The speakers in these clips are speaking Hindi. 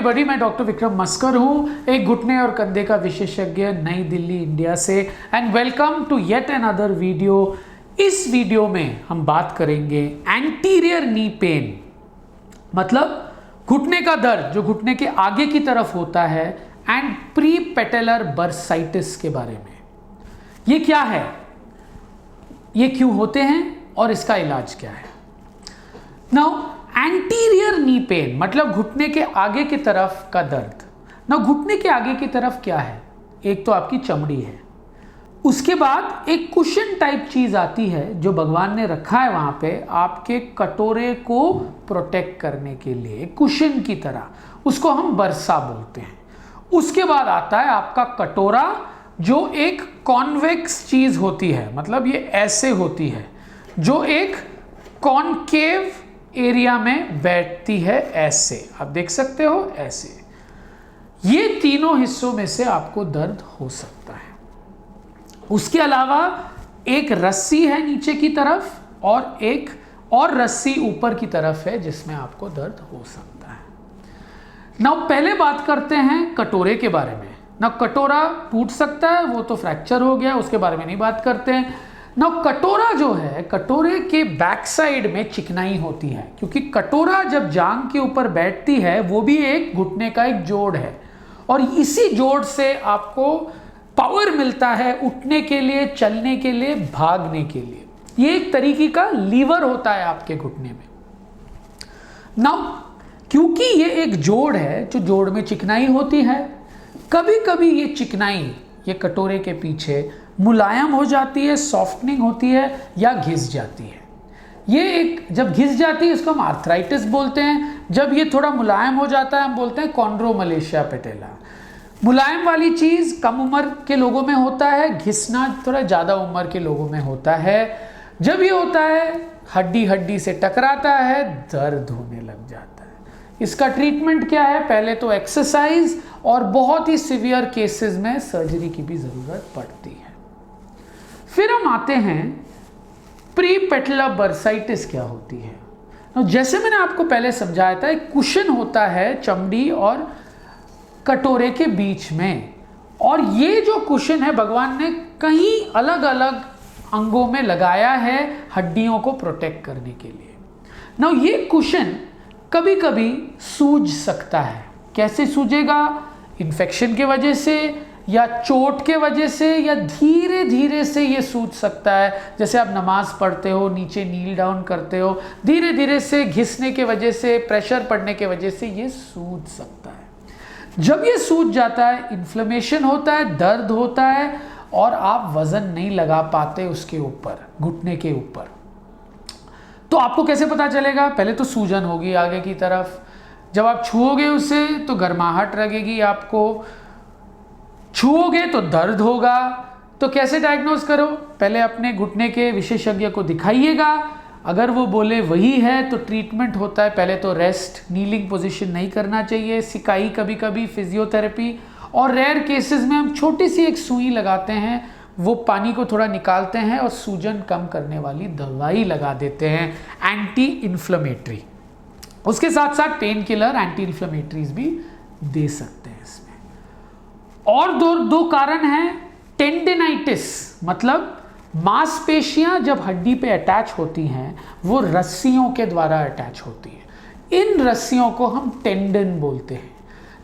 एवरीबॉडी, मैं डॉक्टर विक्रम मस्कर हूँ, एक घुटने और कंधे का विशेषज्ञ, नई दिल्ली, इंडिया से। And welcome to yet another video. इस वीडियो में हम बात करेंगे एंटीरियर नी पेन, मतलब घुटने का दर्द जो घुटने के आगे की तरफ होता है, एंड प्री पेटेलर बर्साइटिस के बारे में। ये क्या है, ये क्यों होते हैं और इसका इलाज क्या है। नाउ एंटीरियर नी पेन मतलब घुटने के आगे की तरफ का दर्द। ना घुटने के आगे की तरफ क्या है, एक तो आपकी चमड़ी है, उसके बाद एक कुशन टाइप चीज आती है जो भगवान ने रखा है वहां पे आपके कटोरे को प्रोटेक्ट करने के लिए, कुशन की तरह, उसको हम बरसा बोलते हैं। उसके बाद आता है आपका कटोरा जो एक कॉन्वेक्स चीज होती है, मतलब ये ऐसे होती है, जो एक कॉनकेव एरिया में बैठती है, ऐसे आप देख सकते हो, ऐसे। ये तीनों हिस्सों में से आपको दर्द हो सकता है। उसके अलावा एक रस्सी है नीचे की तरफ और एक और रस्सी ऊपर की तरफ है जिसमें आपको दर्द हो सकता है। नाउ पहले बात करते हैं कटोरे के बारे में। ना कटोरा टूट सकता है, वो तो फ्रैक्चर हो गया, उसके बारे में नहीं बात करते हैं। ना कटोरा जो है, कटोरे के बैक साइड में चिकनाई होती है, क्योंकि कटोरा जब जांघ के ऊपर बैठती है वो भी एक घुटने का एक जोड़ है, और इसी जोड़ से आपको पावर मिलता है उठने के लिए, चलने के लिए, भागने के लिए। ये एक तरीके का लीवर होता है आपके घुटने में। नाउ क्योंकि ये एक जोड़ है, जो जोड़ में चिकनाई होती है, कभी कभी ये चिकनाई ये कटोरे के पीछे मुलायम हो जाती है, सॉफ्टनिंग होती है या घिस जाती है। ये एक जब घिस जाती है इसको हम आर्थराइटिस बोलते हैं। जब ये थोड़ा मुलायम हो जाता है हम बोलते हैं कॉन्ड्रोमलेशिया पेटेला। मुलायम वाली चीज़ कम उम्र के लोगों में होता है, घिसना थोड़ा ज़्यादा उम्र के लोगों में होता है। जब ये होता है हड्डी हड्डी से टकराता है, दर्द होने लग जाता है। इसका ट्रीटमेंट क्या है, पहले तो एक्सरसाइज, और बहुत ही सिवियर केसेस में सर्जरी की भी ज़रूरत पड़ती है। फिर हम आते हैं प्री पेटेलर बर्साइटिस क्या होती है। जैसे मैंने आपको पहले समझाया था, एक कुशन होता है चमड़ी और कटोरे के बीच में, और ये जो कुशन है भगवान ने कई अलग अलग अंगों में लगाया है हड्डियों को प्रोटेक्ट करने के लिए। ना ये कुशन कभी कभी सूज सकता है। कैसे सूजेगा, इन्फेक्शन की वजह से या चोट के वजह से, या धीरे धीरे से ये सूज सकता है। जैसे आप नमाज पढ़ते हो, नीचे नील डाउन करते हो, धीरे धीरे से घिसने के वजह से, प्रेशर पड़ने के वजह से ये सूज सकता है। जब ये सूज जाता है, इन्फ्लेमेशन होता है, दर्द होता है, और आप वजन नहीं लगा पाते उसके ऊपर, घुटने के ऊपर। तो आपको कैसे पता चलेगा, पहले तो सूजन होगी आगे की तरफ, जब आप छुओगे उसे तो गर्माहट लगेगी, आपको छुओगे तो दर्द होगा। तो कैसे डायग्नोज करो, पहले अपने घुटने के विशेषज्ञ को दिखाइएगा। अगर वो बोले वही है तो ट्रीटमेंट होता है। पहले तो रेस्ट, नीलिंग पोजीशन नहीं करना चाहिए, सिकाई, कभी कभी फिजियोथेरेपी, और रेयर केसेस में हम छोटी सी एक सुई लगाते हैं, वो पानी को थोड़ा निकालते हैं और सूजन कम करने वाली दवाई लगा देते हैं, एंटी इन्फ्लेमेटरी। उसके साथ साथ पेन किलर, एंटी इन्फ्लेमेटरीज भी दे सकते हैं इसमें। और दो कारण हैं। टेंडिनाइटिस मतलब मांसपेशियां जब हड्डी पे अटैच होती हैं वो रस्सियों के द्वारा अटैच होती हैं। इन रस्सियों को हम टेंडन बोलते हैं।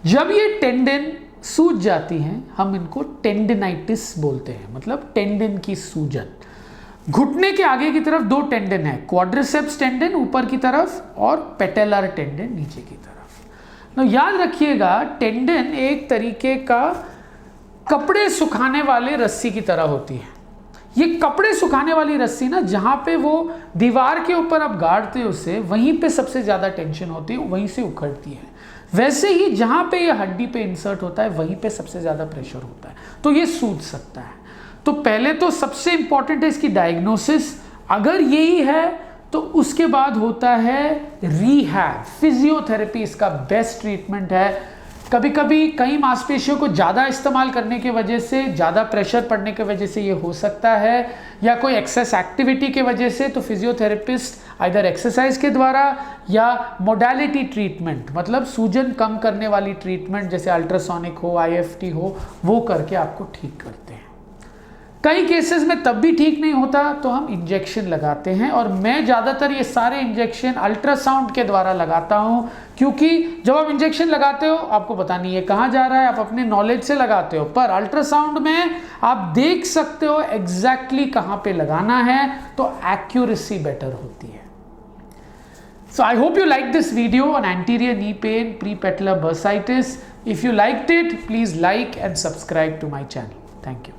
जब ये टेंडन सूज जाती हैं हम इनको टेंडिनाइटिस बोलते हैं, मतलब टेंडन की सूजन। घुटने के आगे की तरफ दो टेंडन है, क्वाड्रिसेप्स टेंडन ऊपर की तरफ और पेटेलर टेंडन नीचे की तरफ। तो याद रखिएगा, टेंडन एक तरीके का कपड़े सुखाने वाले रस्सी की तरह होती है। ये कपड़े सुखाने वाली रस्सी ना, जहां पे वो दीवार के ऊपर आप गाड़ते हो उसे, वहीं पे सबसे ज्यादा टेंशन होती है, वहीं से उखड़ती है। वैसे ही जहां पे ये हड्डी पे इंसर्ट होता है वहीं पे सबसे ज्यादा प्रेशर होता है, तो ये सूज सकता है। तो पहले तो सबसे इंपॉर्टेंट है इसकी डायग्नोसिस। अगर यही है तो उसके बाद होता है रिहैब, फिजियोथेरेपी इसका बेस्ट ट्रीटमेंट है। कभी कभी कई मांसपेशियों को ज़्यादा इस्तेमाल करने की वजह से, ज़्यादा प्रेशर पड़ने की वजह से ये हो सकता है, या कोई एक्सेस एक्टिविटी की वजह से। तो फिजियोथेरेपिस्ट आइदर एक्सरसाइज के द्वारा या मोडालिटी ट्रीटमेंट, मतलब सूजन कम करने वाली ट्रीटमेंट जैसे अल्ट्रासोनिक हो, IFT हो, वो करके आपको ठीक करते हैं। कई केसेस में तब भी ठीक नहीं होता तो हम इंजेक्शन लगाते हैं, और मैं ज़्यादातर ये सारे इंजेक्शन अल्ट्रासाउंड के द्वारा लगाता हूँ, क्योंकि जब आप इंजेक्शन लगाते हो आपको पता नहीं है कहाँ जा रहा है, आप अपने नॉलेज से लगाते हो, पर अल्ट्रासाउंड में आप देख सकते हो एग्जैक्टली कहाँ पे लगाना है, तो एक्यूरेसी बेटर होती है। So I hope you liked this video on anterior knee pain, prepatellar bursitis. If you liked it, please like and subscribe to my channel. Thank you.